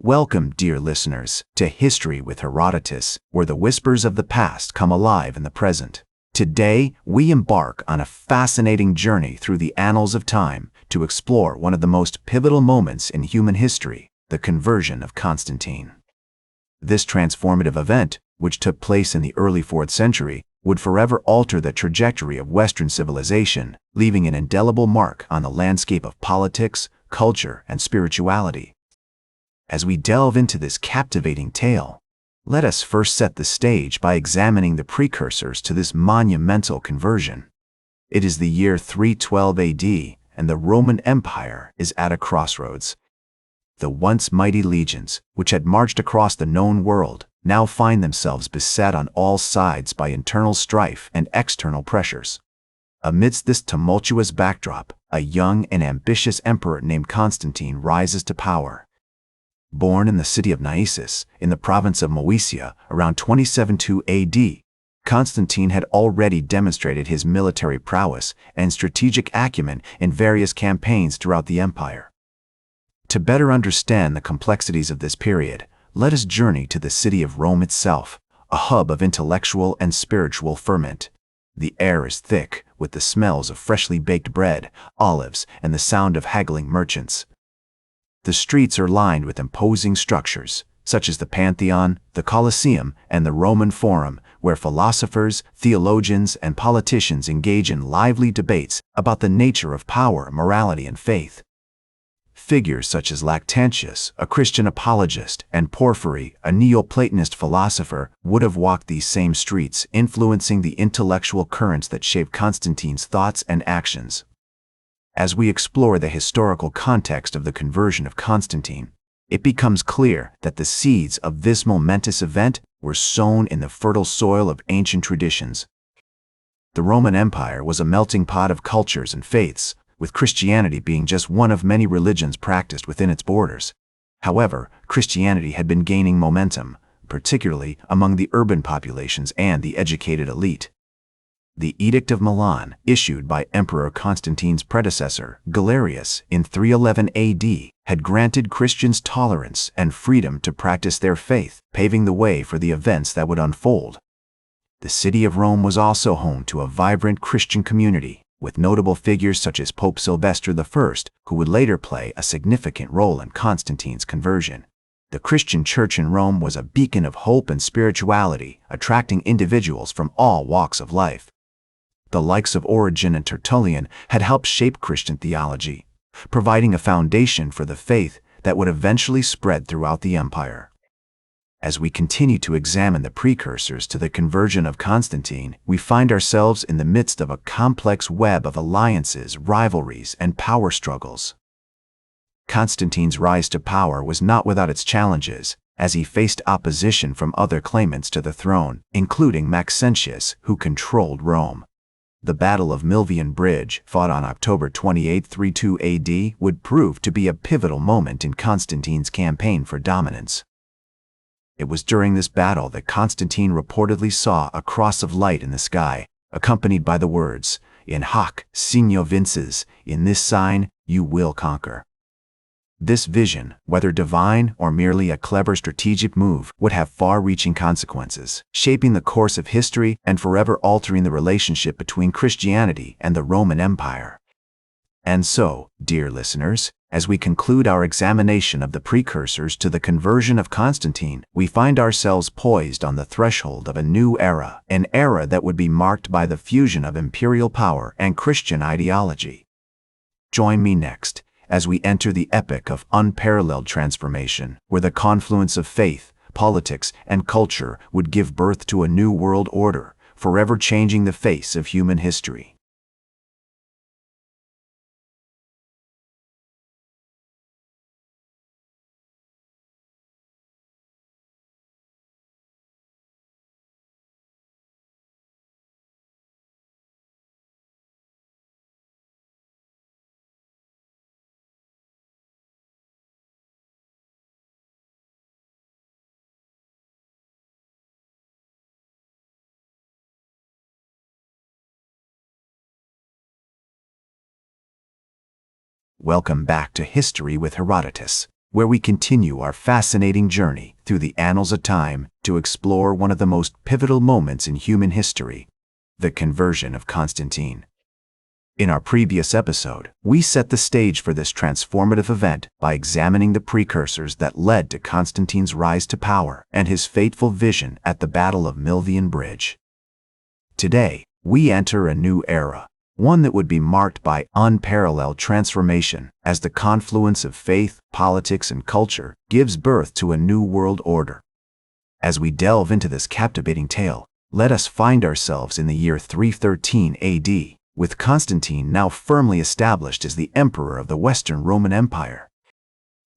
Welcome, dear listeners, to History with Herodotus, where the whispers of the past come alive in the present. Today, we embark on a fascinating journey through the annals of time to explore one of the most pivotal moments in human history, the conversion of Constantine. This transformative event, which took place in the early 4th century, would forever alter the trajectory of Western civilization, leaving an indelible mark on the landscape of politics, culture, and spirituality. As we delve into this captivating tale, let us first set the stage by examining the precursors to this monumental conversion. It is the year 312 AD, and the Roman Empire is at a crossroads. The once mighty legions, which had marched across the known world, now find themselves beset on all sides by internal strife and external pressures. Amidst this tumultuous backdrop, a young and ambitious emperor named Constantine rises to power. Born in the city of Naissus, in the province of Moesia, around 272 AD, Constantine had already demonstrated his military prowess and strategic acumen in various campaigns throughout the empire. To better understand the complexities of this period, let us journey to the city of Rome itself, a hub of intellectual and spiritual ferment. The air is thick with the smells of freshly baked bread, olives, and the sound of haggling merchants. The streets are lined with imposing structures, such as the Pantheon, the Colosseum, and the Roman Forum, where philosophers, theologians, and politicians engage in lively debates about the nature of power, morality, and faith. Figures such as Lactantius, a Christian apologist, and Porphyry, a Neoplatonist philosopher, would have walked these same streets, influencing the intellectual currents that shaped Constantine's thoughts and actions. As we explore the historical context of the conversion of Constantine, it becomes clear that the seeds of this momentous event were sown in the fertile soil of ancient traditions. The Roman Empire was a melting pot of cultures and faiths, with Christianity being just one of many religions practiced within its borders. However, Christianity had been gaining momentum, particularly among the urban populations and the educated elite. The Edict of Milan, issued by Emperor Constantine's predecessor, Galerius, in 311 AD, had granted Christians tolerance and freedom to practice their faith, paving the way for the events that would unfold. The city of Rome was also home to a vibrant Christian community, with notable figures such as Pope Sylvester I, who would later play a significant role in Constantine's conversion. The Christian church in Rome was a beacon of hope and spirituality, attracting individuals from all walks of life. The likes of Origen and Tertullian had helped shape Christian theology, providing a foundation for the faith that would eventually spread throughout the empire. As we continue to examine the precursors to the conversion of Constantine, we find ourselves in the midst of a complex web of alliances, rivalries, and power struggles. Constantine's rise to power was not without its challenges, as he faced opposition from other claimants to the throne, including Maxentius, who controlled Rome. The Battle of Milvian Bridge, fought on October 28, 32 AD, would prove to be a pivotal moment in Constantine's campaign for dominance. It was during this battle that Constantine reportedly saw a cross of light in the sky, accompanied by the words, "In hoc signo vinces," in this sign, you will conquer. This vision, whether divine or merely a clever strategic move, would have far-reaching consequences, shaping the course of history and forever altering the relationship between Christianity and the Roman Empire. And so, dear listeners, as we conclude our examination of the precursors to the conversion of Constantine, we find ourselves poised on the threshold of a new era, an era that would be marked by the fusion of imperial power and Christian ideology. Join me next as we enter the epoch of unparalleled transformation, where the confluence of faith, politics, and culture would give birth to a new world order, forever changing the face of human history. Welcome back to History with Herodotus, where we continue our fascinating journey through the annals of time to explore one of the most pivotal moments in human history, the conversion of Constantine. In our previous episode, we set the stage for this transformative event by examining the precursors that led to Constantine's rise to power and his fateful vision at the Battle of Milvian Bridge. Today, we enter a new era, one that would be marked by unparalleled transformation as the confluence of faith, politics, and culture gives birth to a new world order. As we delve into this captivating tale, let us find ourselves in the year 313 AD, with Constantine now firmly established as the emperor of the Western Roman Empire.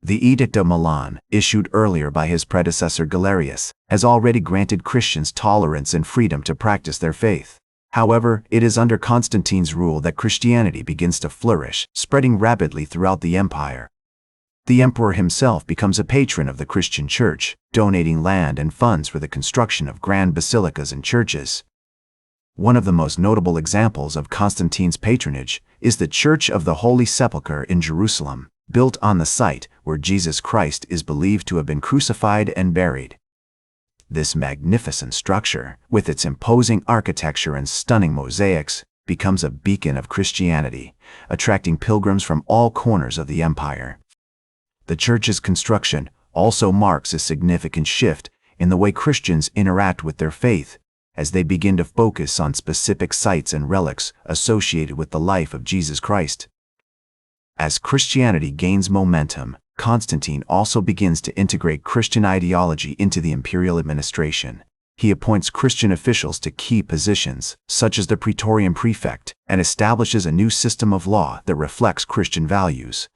The Edict of Milan, issued earlier by his predecessor Galerius, has already granted Christians tolerance and freedom to practice their faith. However, it is under Constantine's rule that Christianity begins to flourish, spreading rapidly throughout the empire. The emperor himself becomes a patron of the Christian church, donating land and funds for the construction of grand basilicas and churches. One of the most notable examples of Constantine's patronage is the Church of the Holy Sepulchre in Jerusalem, built on the site where Jesus Christ is believed to have been crucified and buried. This magnificent structure, with its imposing architecture and stunning mosaics, becomes a beacon of Christianity, attracting pilgrims from all corners of the empire. The church's construction also marks a significant shift in the way Christians interact with their faith, as they begin to focus on specific sites and relics associated with the life of Jesus Christ. As Christianity gains momentum, Constantine also begins to integrate Christian ideology into the imperial administration. He appoints Christian officials to key positions, such as the Praetorian prefect, and establishes a new system of law that reflects Christian values.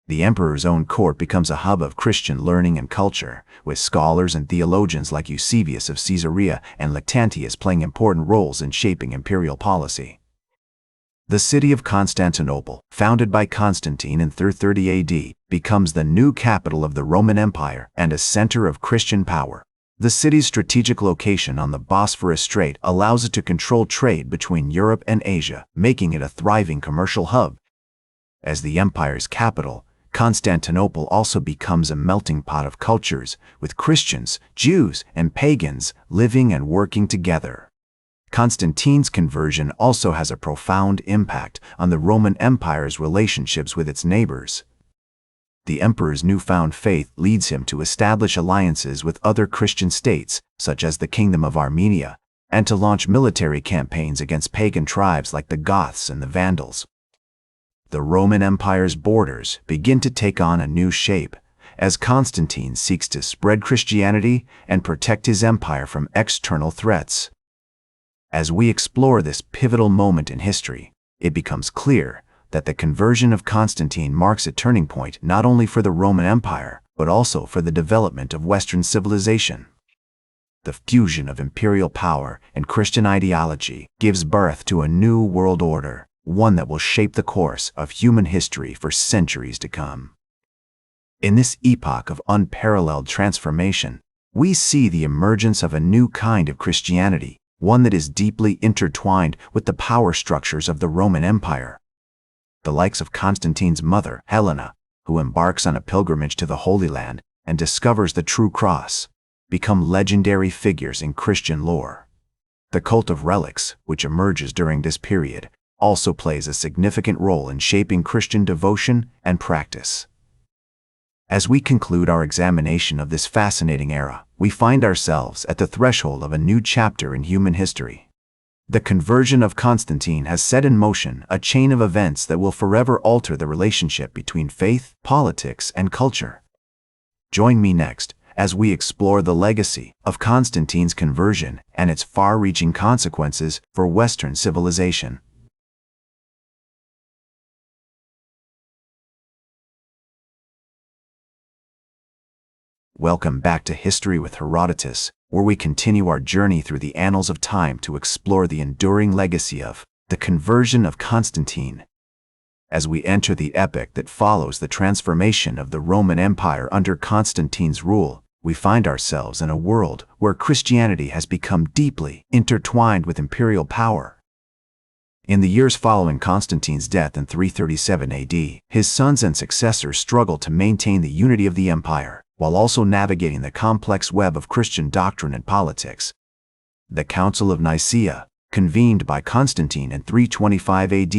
The emperor's own court becomes a hub of Christian learning and culture, with scholars and theologians like Eusebius of Caesarea and Lactantius playing important roles in shaping imperial policy. The city of Constantinople, founded by Constantine in 330 AD, becomes the new capital of the Roman Empire and a center of Christian power. The city's strategic location on the Bosphorus Strait allows it to control trade between Europe and Asia, making it a thriving commercial hub. As the empire's capital, Constantinople also becomes a melting pot of cultures, with Christians, Jews, and pagans living and working together. Constantine's conversion also has a profound impact on the Roman Empire's relationships with its neighbors. The emperor's newfound faith leads him to establish alliances with other Christian states, such as the Kingdom of Armenia, and to launch military campaigns against pagan tribes like the Goths and the Vandals. The Roman Empire's borders begin to take on a new shape, as Constantine seeks to spread Christianity and protect his empire from external threats. As we explore this pivotal moment in history, it becomes clear that the conversion of Constantine marks a turning point not only for the Roman Empire, but also for the development of Western civilization. The fusion of imperial power and Christian ideology gives birth to a new world order, one that will shape the course of human history for centuries to come. In this epoch of unparalleled transformation, we see the emergence of a new kind of Christianity, one that is deeply intertwined with the power structures of the Roman Empire. The likes of Constantine's mother, Helena, who embarks on a pilgrimage to the Holy Land and discovers the true cross, become legendary figures in Christian lore. The cult of relics, which emerges during this period, also plays a significant role in shaping Christian devotion and practice. As we conclude our examination of this fascinating era, we find ourselves at the threshold of a new chapter in human history. The conversion of Constantine has set in motion a chain of events that will forever alter the relationship between faith, politics, and culture. Join me next as we explore the legacy of Constantine's conversion and its far-reaching consequences for Western civilization. Welcome back to History with Herodotus, where we continue our journey through the annals of time to explore the enduring legacy of the conversion of Constantine. As we enter the epoch that follows the transformation of the Roman Empire under Constantine's rule, we find ourselves in a world where Christianity has become deeply intertwined with imperial power. In the years following Constantine's death in 337 AD, his sons and successors struggled to maintain the unity of the empire, while also navigating the complex web of Christian doctrine and politics. The Council of Nicaea, convened by Constantine in 325 AD,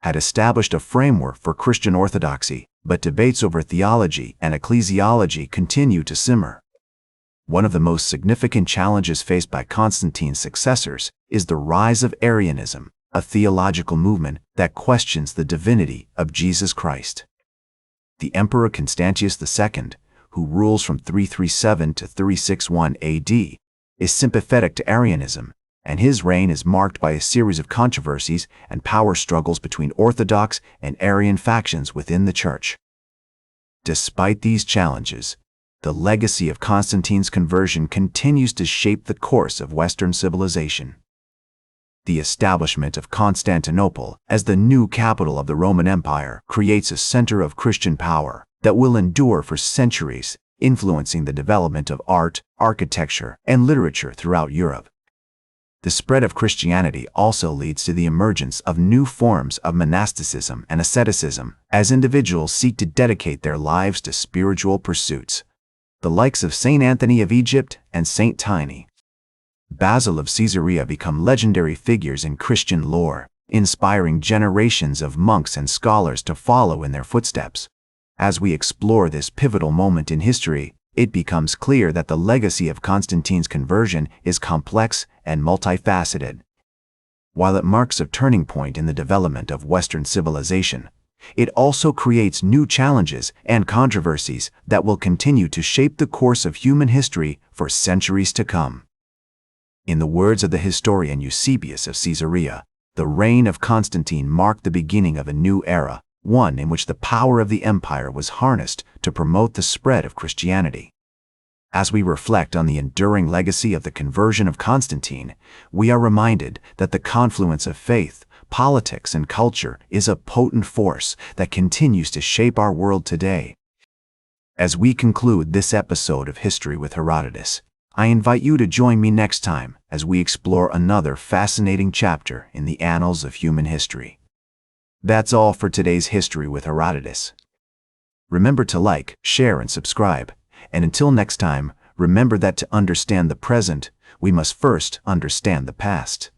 had established a framework for Christian orthodoxy, but debates over theology and ecclesiology continued to simmer. One of the most significant challenges faced by Constantine's successors is the rise of Arianism, a theological movement that questions the divinity of Jesus Christ. The Emperor Constantius II, who rules from 337 to 361 AD, is sympathetic to Arianism, and his reign is marked by a series of controversies and power struggles between Orthodox and Arian factions within the Church. Despite these challenges, the legacy of Constantine's conversion continues to shape the course of Western civilization. The establishment of Constantinople as the new capital of the Roman Empire creates a center of Christian power that will endure for centuries, influencing the development of art, architecture, and literature throughout Europe. The spread of Christianity also leads to the emergence of new forms of monasticism and asceticism as individuals seek to dedicate their lives to spiritual pursuits. The likes of Saint Anthony of Egypt and Saint Tiny Basil of Caesarea become legendary figures in Christian lore, inspiring generations of monks and scholars to follow in their footsteps. As we explore this pivotal moment in history, it becomes clear that the legacy of Constantine's conversion is complex and multifaceted. While it marks a turning point in the development of Western civilization, it also creates new challenges and controversies that will continue to shape the course of human history for centuries to come. In the words of the historian Eusebius of Caesarea, the reign of Constantine marked the beginning of a new era, one in which the power of the empire was harnessed to promote the spread of Christianity. As we reflect on the enduring legacy of the conversion of Constantine, we are reminded that the confluence of faith, politics, and culture is a potent force that continues to shape our world today. As we conclude this episode of History with Herodotus, I invite you to join me next time as we explore another fascinating chapter in the annals of human history. That's all for today's History with Herodotus. Remember to like, share, and subscribe. And until next time, remember that to understand the present, we must first understand the past.